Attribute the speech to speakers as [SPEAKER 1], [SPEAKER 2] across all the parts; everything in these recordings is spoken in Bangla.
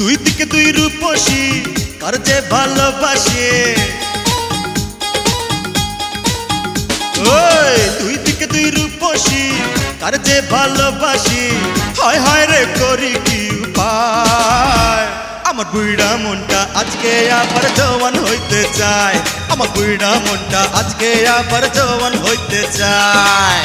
[SPEAKER 1] দুই দিকে দুই রূপসী কার যে ভালোবাসে, ওই দুই দিকে দুই রূপসী কার যে ভালোবাসি, হায় হায় রে করি কি উপায়। আমার বুইড়া মনটা আজকে আবার জওয়ান হইতে চায়, আমার বুইড়া মনটা আজকে আবার জওয়ান হইতে চায়।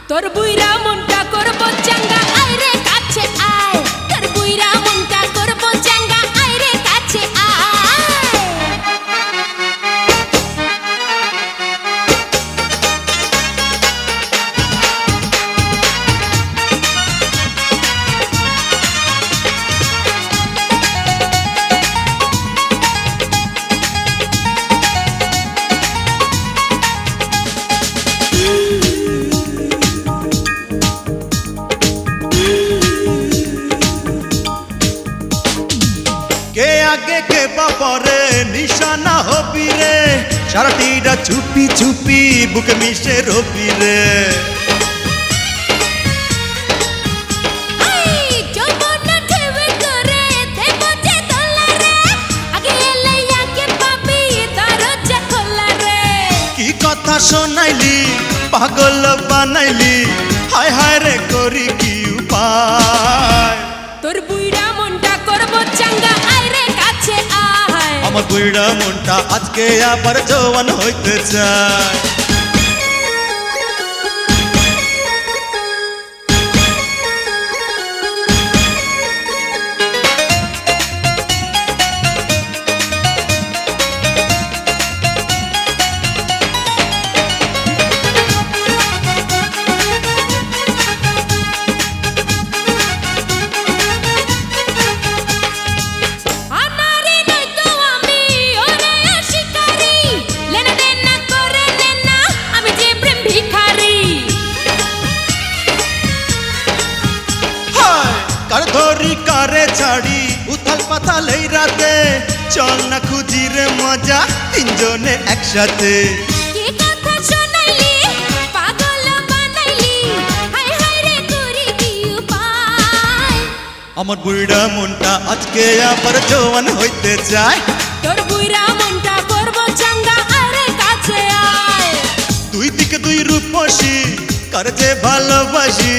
[SPEAKER 2] তোর বুইরা মনটা করব চাঙ্গা আয় রে কাছে আয়, তোর বুইরা মনটা করব চাঙ্গা আয় রে কাছে
[SPEAKER 1] কে আগে কে বাপরে নিশানা হবি রে, সারাটিরা চুপি চুপি বুকে মিশে রবি রে। কি কথা শোনাইলি পাগল বানাইলি, হায় হায় রে করি কি উপায়।
[SPEAKER 2] তোর বুইরা মনটা করব চাঙ্গা আয় রে কাছে আয়,
[SPEAKER 1] আমার বুইড়া মনটা আজকে আবার জওয়ান হইতে চায়। ধরি কারে ছাড়ি উথাল পাথাল এই রাতে, চল না খুঁজি রে মজা তিনজনে একসাথে।
[SPEAKER 2] কি কথা শোনাইলি পাগল বানাইলি, হায় হায় রে করি কি উপায়।
[SPEAKER 1] আমার বুইড়া মনটা আজকে আবার জওয়ান হইতে চায়,
[SPEAKER 2] তোর বুইরা মনটা করব চাঙ্গা আয় রে কাছে আয়।
[SPEAKER 1] দুই দিকে দুই রূপসী কার যে ভালোবাসি,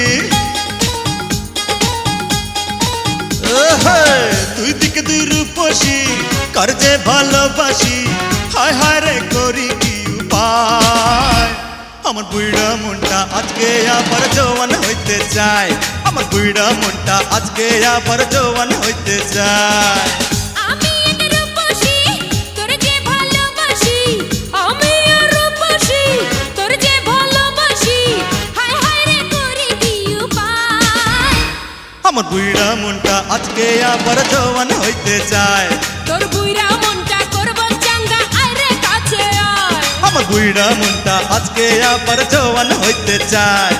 [SPEAKER 1] দুই দিকে দুই রূপসী কার যে ভালোবাসি, হায় হায় রে করি কি উপায়। আমার বুইড়া মনটা আজকে আবার জওয়ান হইতে চায়, আমার বুইড়া মনটা আজকে আবার জওয়ান হইতে চায়।
[SPEAKER 2] আমি এক রূপসী তোর যে ভালোবাসি, আমি রূপসী তোর যে ভালোবাসি, হায় হায় রে করি কি উপায়।
[SPEAKER 1] আমার বুইড়া মনটা আজকে আবার জওয়ান হইতে চায়,
[SPEAKER 2] তোর বুইরা মনটা করব চাঙ্গা আয় রে কাছে আয়,
[SPEAKER 1] আমার বুইড়া মনটা আজকে আবার জওয়ান হইতে চায়।